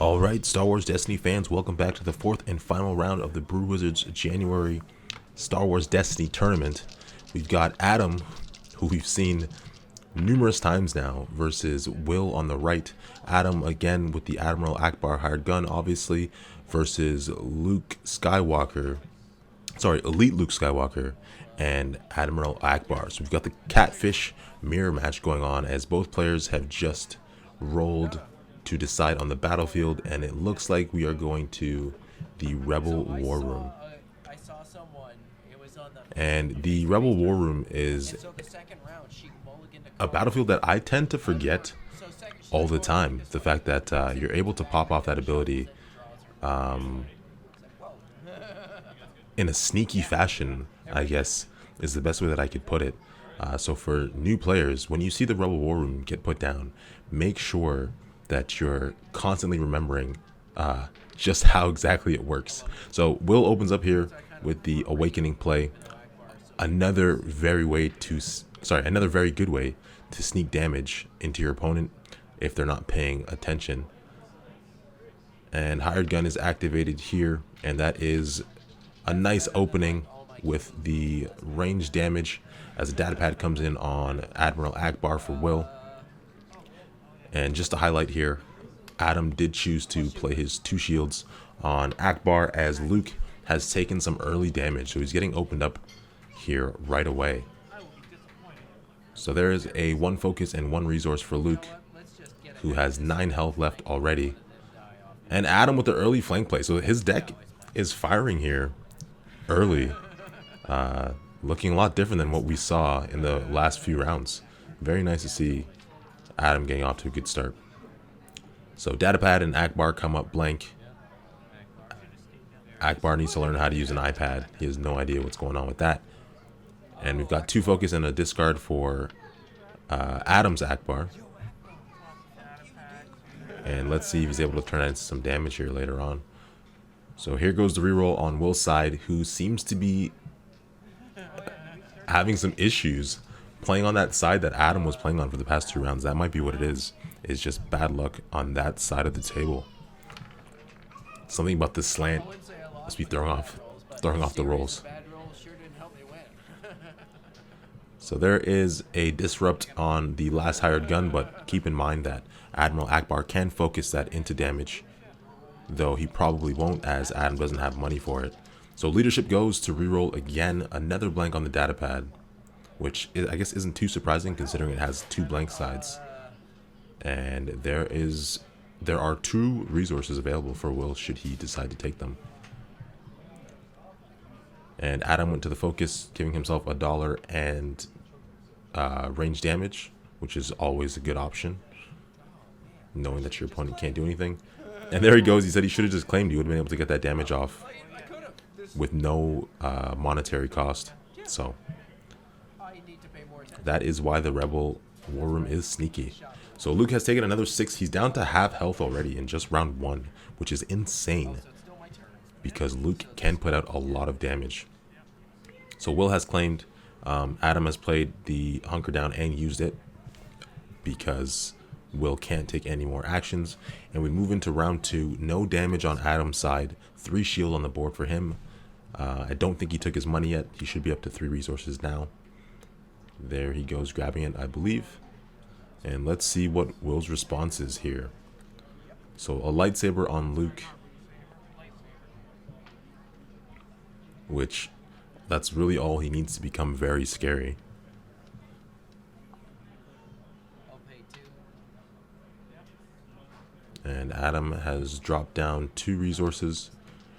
Alright, Star Wars Destiny fans, welcome back to the fourth and final round of the Brew Wizards January Star Wars Destiny tournament. We've got Adam, who we've seen numerous times now, versus Will on the right. Adam, again, with the Admiral Ackbar hired gun, obviously, versus Luke Skywalker. Sorry, Elite Luke Skywalker and Admiral Ackbar. So we've got the catfish mirror match going on as both players have just rolled to decide on the battlefield, and it looks like we are going to the Rebel War Room. And the Rebel War Room is a battlefield that I tend to forget all the time. The fact that you're able to pop off that ability in a sneaky fashion, I guess, is the best way that I could put it. So for new players, when you see the Rebel War Room get put down, make sure that you're constantly remembering just how exactly it works. So Will opens up here with the Awakening play. Another very good way to sneak damage into your opponent if they're not paying attention. And Hired Gun is activated here, and that is a nice opening with the range damage as the datapad comes in on Admiral Ackbar for Will. And just to highlight here, Adam did choose to play his two shields on Ackbar as Luke has taken some early damage, so he's getting opened up here right away. So there is a 1 focus and 1 resource for Luke, who has 9 health left already. And Adam with the early flank play, so his deck is firing here early, looking a lot different than what we saw in the last few rounds. Very nice to see Adam getting off to a good start. So Datapad and Ackbar come up blank. Ackbar needs to learn how to use an iPad. He has no idea what's going on with that. And we've got 2 focus and a discard for Adam's Ackbar. And let's see if he's able to turn that into some damage here later on. So here goes the reroll on Will's side, who seems to be having some issues playing on that side that Adam was playing on for the past 2 rounds. That might be what it is. It's just bad luck on that side of the table. Something about this slant must be throwing off the rolls. So there is a disrupt on the last hired gun, but keep in mind that Admiral Ackbar can focus that into damage, though he probably won't as Adam doesn't have money for it. So leadership goes to reroll again, another blank on the datapad, which I guess isn't too surprising considering it has 2 blank sides. And there are 2 resources available for Will should he decide to take them. And Adam went to the focus, giving himself $1 and range damage, which is always a good option, knowing that your opponent can't do anything. And there he goes. He said he should have just claimed. He would have been able to get that damage off with no monetary cost. So that is why the Rebel War Room is sneaky. So Luke has taken another 6. He's down to half health already in just round 1, which is insane because Luke can put out a lot of damage. So Will has claimed. Adam has played the Hunker Down and used it because Will can't take any more actions. And we move into round 2. No damage on Adam's side. 3 shield on the board for him. I don't think he took his money yet. He should be up to 3 resources now. There he goes grabbing it, I believe. And let's see what Will's response is here. So a lightsaber on Luke, which that's really all he needs to become very scary. And Adam has dropped down 2 resources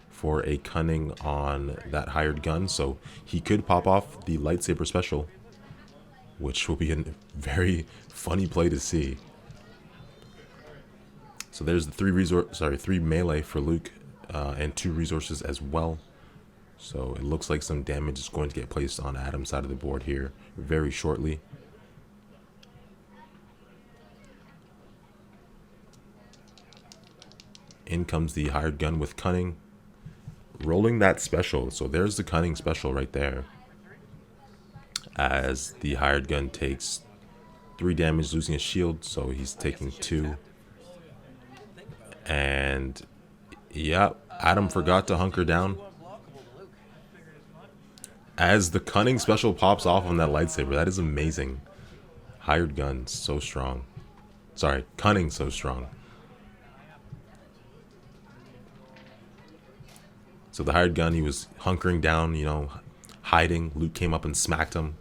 for a cunning on that hired gun, so he could pop off the lightsaber special, which will be a very funny play to see. So there's the 3 melee for Luke, and 2 resources as well. So it looks like some damage is going to get placed on Adam's side of the board here very shortly. In comes the hired gun with cunning, rolling that special. So there's the cunning special right there, as the hired gun takes 3 damage, losing a shield, so he's taking 2. And yeah, Adam forgot to hunker down. As the cunning special pops off on that lightsaber, that is amazing. Hired gun, so strong. Sorry, cunning, so strong. So the hired gun, he was hunkering down, you know, hiding. Luke came up and smacked him.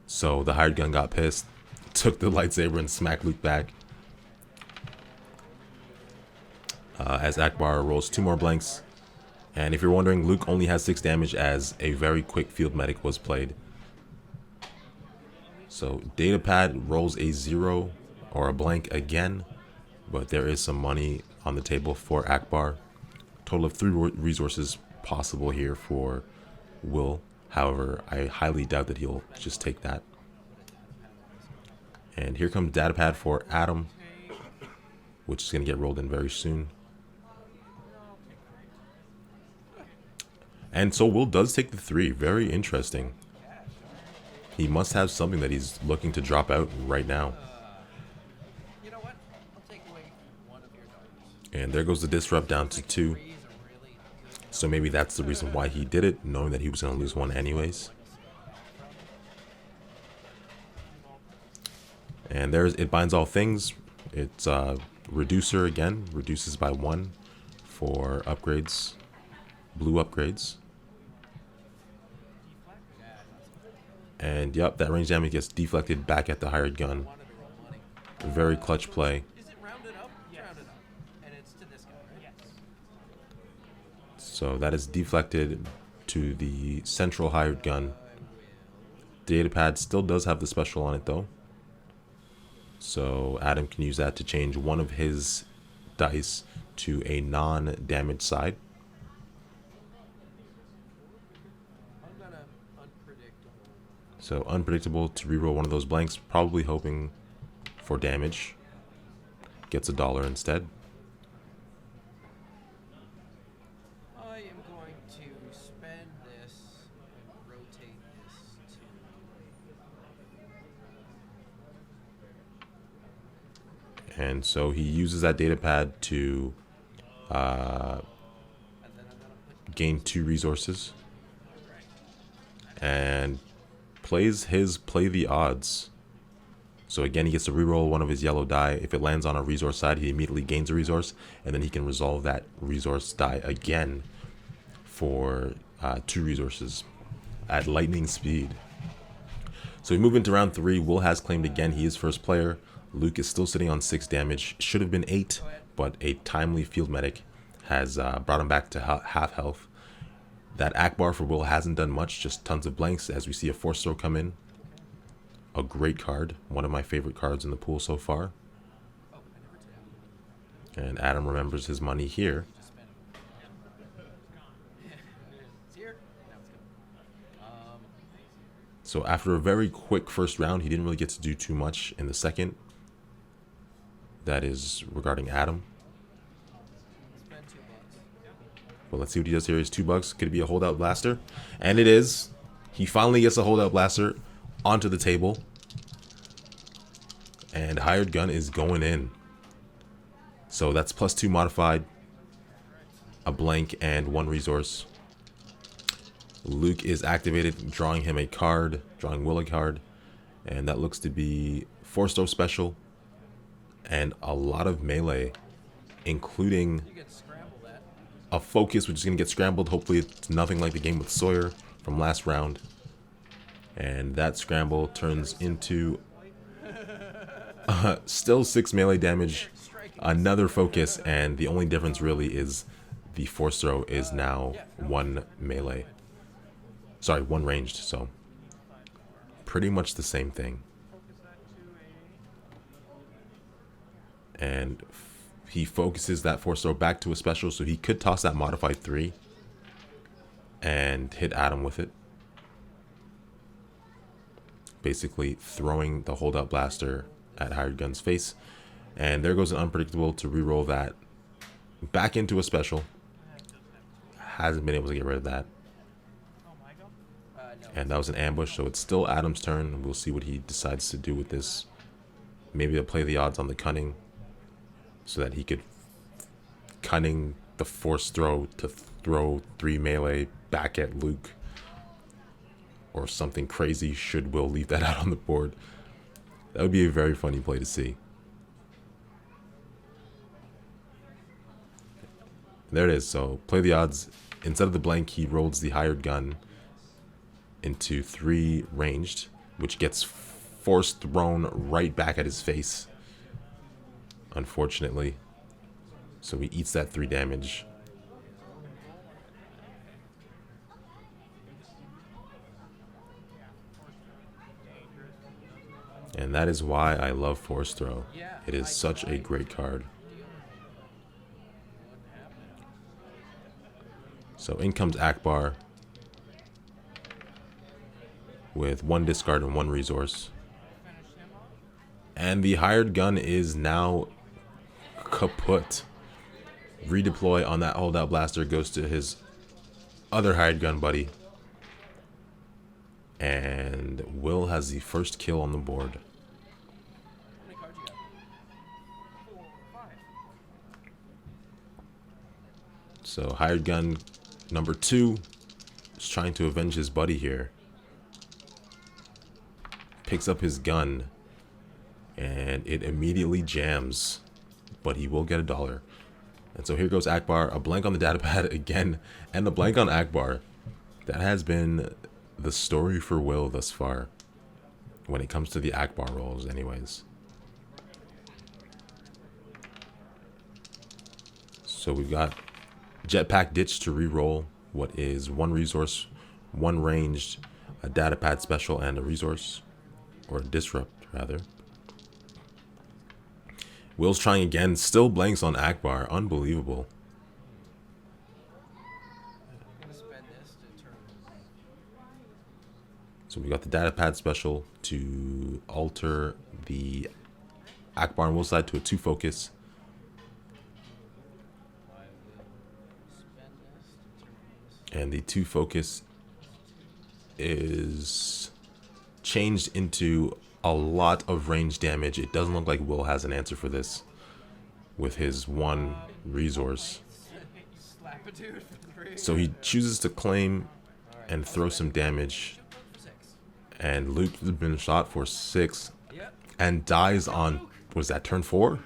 So the hired gun got pissed, took the lightsaber and smacked Luke back. As Ackbar rolls 2 more blanks. And if you're wondering, Luke only has 6 damage as a very quick field medic was played. So Datapad rolls a 0 or a blank again, but there is some money on the table for Ackbar. Total of 3 resources possible here for Will. However, I highly doubt that he'll just take that. And here comes Datapad for Adam, which is going to get rolled in very soon. And so Will does take the 3. Very interesting. He must have something that he's looking to drop out right now. And there goes the disrupt down to 2. So maybe that's the reason why he did it, knowing that he was going to lose 1 anyways. And there's It Binds All Things. It's Reducer again. Reduces by 1 for upgrades. Blue upgrades. And yep, that range damage gets deflected back at the hired gun. Very clutch play. So that is deflected to the central hired gun. Datapad still does have the special on it though. So Adam can use that to change one of his dice to a non-damage side. So unpredictable to reroll one of those blanks, probably hoping for damage. Gets $1 instead. I am going to spend this and rotate this to... And so he uses that data pad to gain 2 resources. And plays his Play the Odds. So again, he gets to reroll one of his yellow die. If it lands on a resource side, he immediately gains a resource, and then he can resolve that resource die again for 2 resources at lightning speed. So we move into round 3. Will has claimed again. He is first player. Luke is still sitting on 6 damage. Should have been 8, but a timely field medic has brought him back to half health. That Ackbar for Will hasn't done much, just tons of blanks as we see a force throw come in. A great card, one of my favorite cards in the pool so far. And Adam remembers his money here. So after a very quick first round, he didn't really get to do too much in the second. That is regarding Adam. Well, let's see what he does here. He's $2. Could it be a holdout blaster? And it is. He finally gets a holdout blaster onto the table. And hired gun is going in. So that's +2 modified. A blank and 1 resource. Luke is activated, drawing him a card. Drawing Will a card. And that looks to be Force Throw special. And a lot of melee. Including a focus, which is going to get scrambled. Hopefully it's nothing like the game with Sawyer from last round. And that scramble turns into still 6 melee damage. Another focus, and the only difference really is the force throw is now 1 melee. Sorry, 1 ranged, so pretty much the same thing. And he focuses that force throw back to a special, so he could toss that modified 3 and hit Adam with it. Basically throwing the holdout blaster at hired gun's face. And there goes an unpredictable to reroll that back into a special. Hasn't been able to get rid of that. And that was an ambush, so it's still Adam's turn. We'll see what he decides to do with this. Maybe he'll play the odds on the cunning so that he could cunning the force throw to throw 3 melee back at Luke. Or something crazy should Will leave that out on the board. That would be a very funny play to see. There it is. So play the odds. Instead of the blank, he rolls the hired gun into 3 ranged, which gets force thrown right back at his face, unfortunately. So he eats that 3 damage. And that is why I love Force Throw. It is such a great card. So in comes Ackbar with 1 discard and 1 resource. And the hired gun is now kaput. Redeploy on that holdout blaster goes to his other hired gun buddy. And Will has the first kill on the board. How many cards you got? 4, 5. So hired gun number 2 is trying to avenge his buddy here. Picks up his gun and it immediately jams, but he will get $1. And so here goes Ackbar, a blank on the datapad again, and a blank on Ackbar. That has been the story for Will thus far, when it comes to the Ackbar rolls anyways. So we've got Jetpack Ditch to re-roll what is 1 resource, 1 ranged, a datapad special, and a resource, or a disrupt rather. Will's trying again, still blanks on Ackbar, unbelievable. I'm gonna spend this to turn. So we got the datapad special to alter the Ackbar on Will's side to a 2 focus. I will spend this to turn this. And the 2 focus is changed into a lot of range damage. It doesn't look like Will has an answer for this with his 1 resource. Slap a dude for 3. So he chooses to claim and throw some damage. 6. And Luke has been shot for 6 Yep. and dies on, was that turn 4?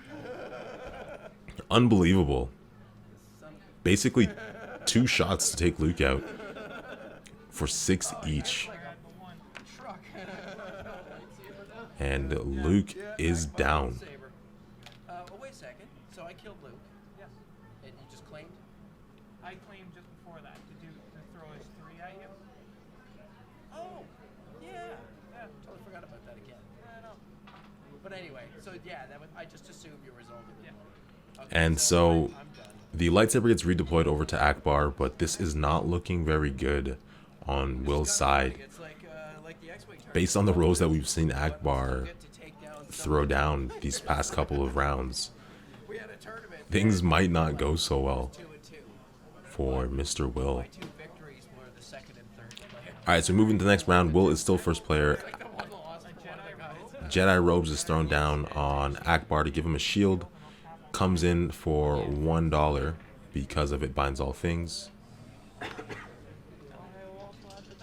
Unbelievable. Basically 2 shots to take Luke out for 6 each. Truck. And Luke is down. Saber. Oh, wait a second. So I killed Luke. Yes, And you just claimed? I claimed just before that to throw his 3 at you. Oh, yeah. Yeah, Totally forgot about that again. I know. But anyway, so yeah, that was, I just assumed you resolved it. Okay, And so I'm done. the lightsaber gets redeployed over to Ackbar, but this is not looking very good on Will's side. It's like the X-Wing turret. Based on the rolls that we've seen Ackbar Get to take down throw down these past couple of rounds, We had a tournament. things might not go so well 2 and 2. for Mr. Will. My 2 victories were the second and third player. Alright, so moving to the next round, Will is still first player. Like the one loss with one of the guys. Jedi Robes is thrown down on Ackbar to give him a shield. Comes in for $1 because of It Binds All Things. I will also add to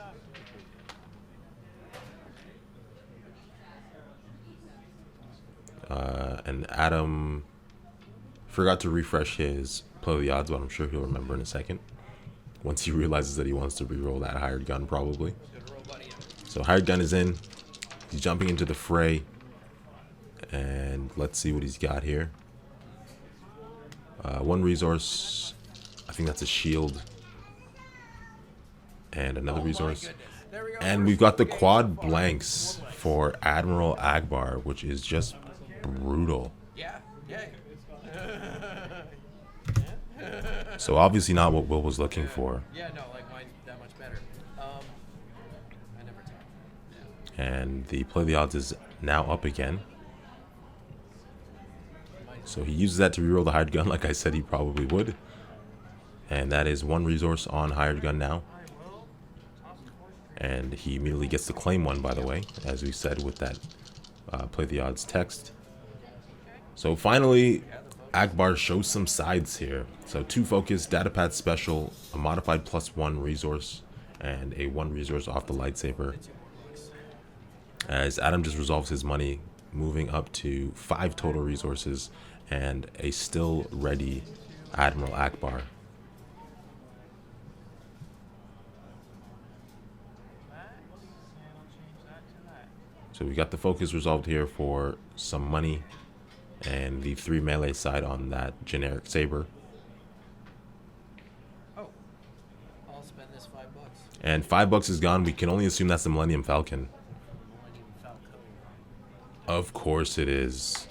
that. And Adam forgot to refresh his play the odds, but I'm sure he'll remember in a second. Once he realizes that he wants to reroll that hired gun, probably. Good roll, buddy. So hired gun is in. He's jumping into the fray. And let's see what he's got here. 1 resource. I think that's a shield. And another Oh my resource. goodness. There we go. And We're we've got the getting quad so far. blanks for Admiral Ackbar, which is just brutal. Yeah. Yeah. So obviously not what Will was looking for. Yeah. No, like mine that much better. I never tell. Yeah. And the play the odds is now up again. So he uses that to reroll the hired gun like I said he probably would. And that is 1 resource on hired gun now. I will toss a force tree. And he immediately gets to claim 1, by the way, as we said with that play the odds text. So finally, Ackbar shows some sides here. So 2 focus, datapad special, a modified +1 resource, and a 1 resource off the lightsaber. As Adam just resolves his money, moving up to 5 total resources and a still ready Admiral Ackbar. So we got the focus resolved here for some money and the 3 melee side on that generic saber. Oh, I'll spend this $5. And $5 is gone. We can only assume that's the Millennium Falcon. Millennium Falcon. Of course it is.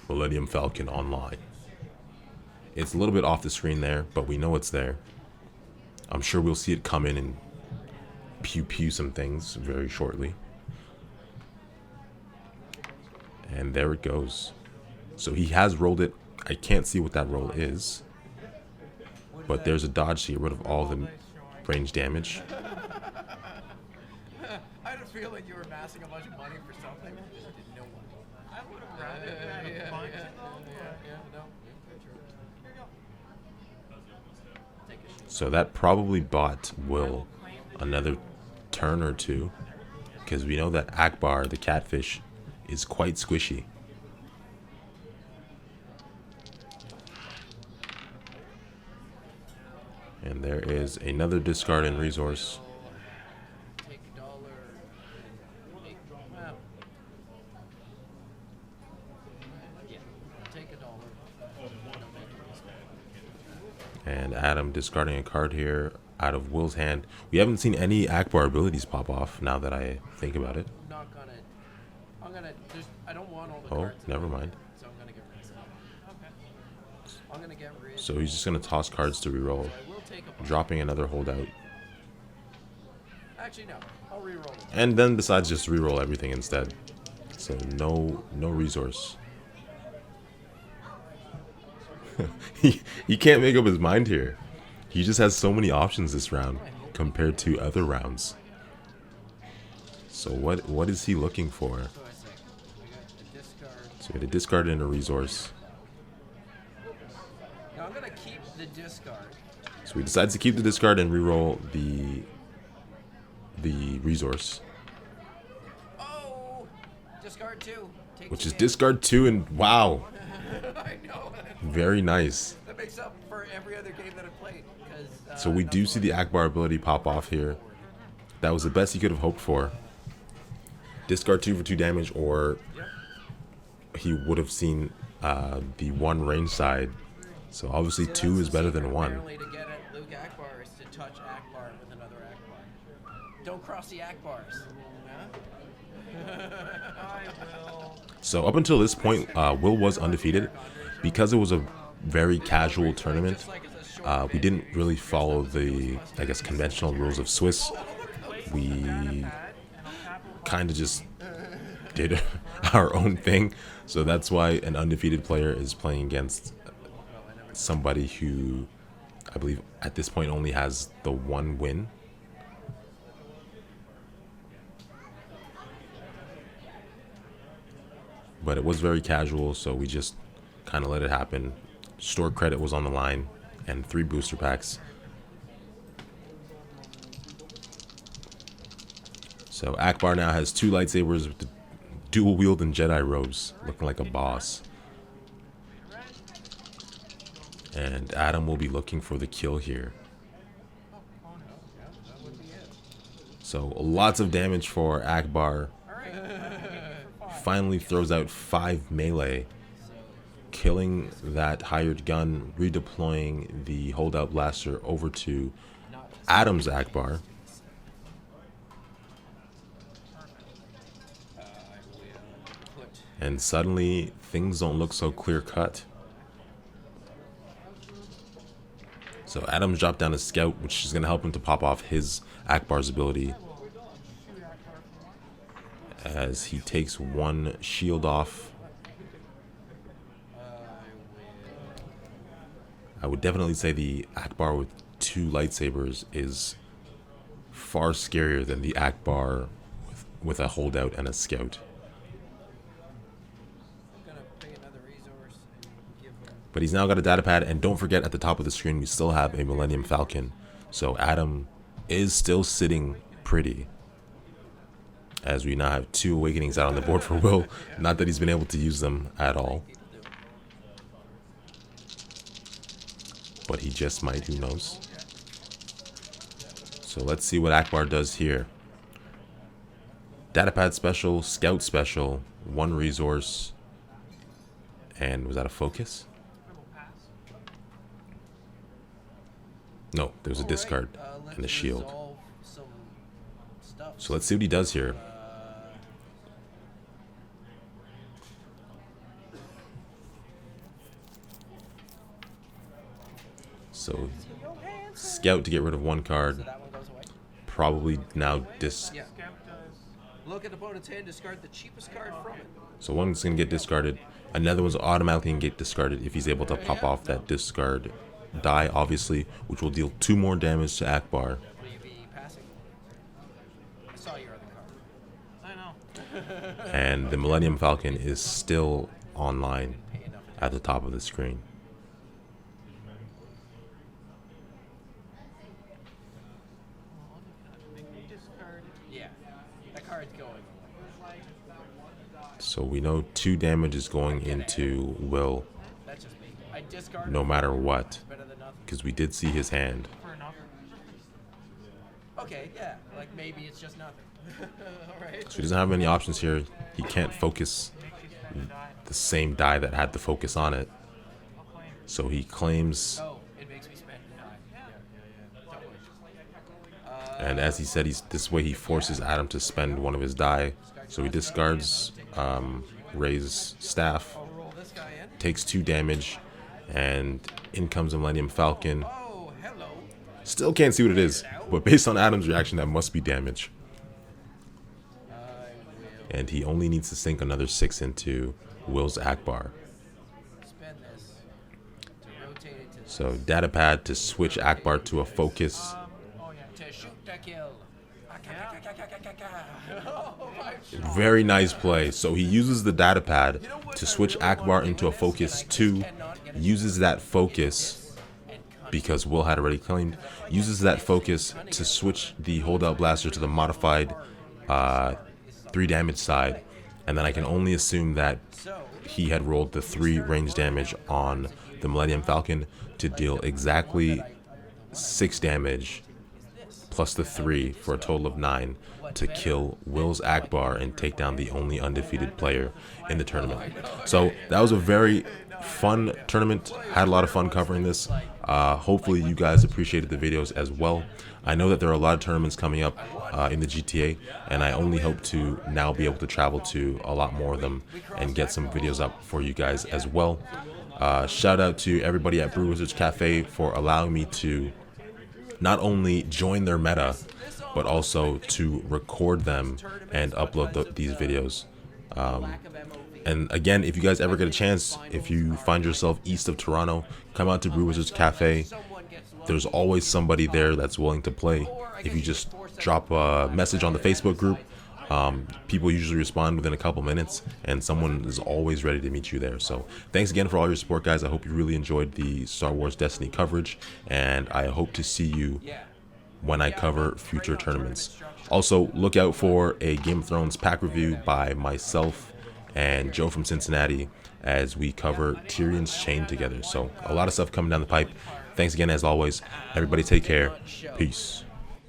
Millennium Falcon Online. It's a little bit off the screen there, but we know it's there. I'm sure we'll see it come in and pew pew some things very shortly. And there it goes. So he has rolled it. I can't see what that roll is, but there's a dodge to get rid of all the range damage. I had a feeling you were amassing a bunch of money for something. I just didn't know what. I would have rather had a bunch of them, No. Here you go. Take a shit. So that probably bought Will another turn or two, because we know that Ackbar, the catfish, is quite squishy. And there is another discard and resource. Take $1. Well. Yeah. Take $1. And Adam discarding a card here out of Will's hand. We haven't seen any Ackbar abilities pop off now that I think about it. I'm gonna just, I don't want all the Oh, cards. never mind. So I'm gonna get rid of some. Okay. I'm gonna get rid. So he's just going to toss cards to reroll, So I will take a. dropping another holdout. Actually, no. I'll reroll it. And then decides just to reroll everything instead. So no resource. he can't make up his mind here. He just has so many options this round compared to other rounds. So what is he looking for? So I say, we got the discard. So we had a discard and a resource. Now I'm gonna keep the discard. So he decides to keep the discard and reroll the resource, Oh, discard 2. Take which 2 is damage. discard 2, and wow, I know. very nice. That makes up for every other game that I've played. So we do see the Ackbar ability pop off here. That was the best he could have hoped for. Discard 2 for 2 damage, or he would have seen the 1 range side. So obviously 2 is better than 1. Apparently to get at Luke Ackbar is to touch Ackbar with another Ackbar. Don't cross the Ackbars. I will. So up until this point, Will was undefeated. Because it was a very casual tournament, we didn't really follow the, I guess, conventional rules of Swiss. We kind of just did our own thing. So that's why an undefeated player is playing against somebody who, I believe, at this point only has the 1 win. But it was very casual, so we just kind of let it happen. Store credit was on the line, and 3 booster packs. So Ackbar now has 2 lightsabers with the dual wield and Jedi robes, looking like a boss. And Adam will be looking for the kill here. So lots of damage for Ackbar. Finally throws out 5 melee, killing that hired gun, redeploying the holdout blaster over to Adam's Ackbar. And suddenly things don't look so clear cut. So Adam's dropped down a scout, which is going to help him to pop off his Ackbar's ability, as he takes 1 shield off. I would definitely say the Ackbar with 2 lightsabers is far scarier than the Ackbar with a holdout and a scout. I'm gonna pay another But he's now got a data pad, and don't forget at the top of the screen we still have a Millennium Falcon. So Adam is still sitting pretty, as we now have 2 awakenings out on the board for Will. Not that he's been able to use them at all, but he just might, who knows. So let's see what Ackbar does here. Datapad special, scout special, 1 resource, and was that a focus? No, there was a discard and a shield. So let's see what he does here. So scout to get rid of 1 card. Probably now Yeah. Look at the opponent's hand, discard the cheapest card from it. So one's gonna get discarded. Another one's automatically gonna get discarded if he's able to pop off that discard die, obviously, which will deal 2 more damage to Ackbar. Will you be passing? I saw your other card. I know. And the Millennium Falcon is still online at the top of the screen. Yeah, that card's going. So we know 2 damage is going into Will That's just me. I discard. no matter what, Better than nothing. because we did see his hand. For enough. Okay, yeah. Like maybe it's just nothing. All right. So he doesn't have many options here. He can't focus Makes you spend a die. the same die that had the focus on it. I'll claim. So he claims, Oh, it makes me spend a die. Yeah. Don't worry. and as he said, this way he forces Adam to spend 1 of his die. So he discards Ray's staff, I'll roll this guy in. takes 2 damage, and in comes the Millennium Falcon. Oh, hello. Still can't see what it is, but based on Adam's reaction, that must be damage. I will And he only needs to sink another 6 into Will's Ackbar. spend this to rotate it to So Datapad to switch Ackbar to a focus. Oh yeah. to shoot the kill. Oh, my God. Very nice play. So he uses the Datapad to switch Ackbar into a focus 2, uses that focus because Will had already claimed, uses that focus to switch the holdout blaster to the modified 3 damage side, and then I can only assume that he had rolled the 3 range damage on the Millennium Falcon to deal exactly 6 damage plus the 3 for a total of 9 to kill Will's Ackbar and take down the only undefeated player in the tournament. So that was a very fun tournament. Had a lot of fun covering this. Hopefully you guys appreciated the videos as well. I know that there are a lot of tournaments coming up in the GTA, and I only hope to now be able to travel to a lot more of them and get some videos up for you guys as well. Shout out to everybody at Brew Wizards Cafe for allowing me to not only join their meta, but also to record them and upload these videos. And again, if you guys ever get a chance, if you find yourself east of Toronto, come out to Brew Wizards Cafe. There's always somebody there that's willing to play. If you just drop a message on the Facebook group, people usually respond within a couple minutes, and someone is always ready to meet you there. So thanks again for all your support, guys. I hope you really enjoyed the Star Wars Destiny coverage, and I hope to see you when I cover future tournaments. Also, look out for a Game of Thrones pack review by myself and Joe from Cincinnati as we cover Tyrion's Chain together. So a lot of stuff coming down the pipe. Thanks again, as always. Everybody take care. Peace.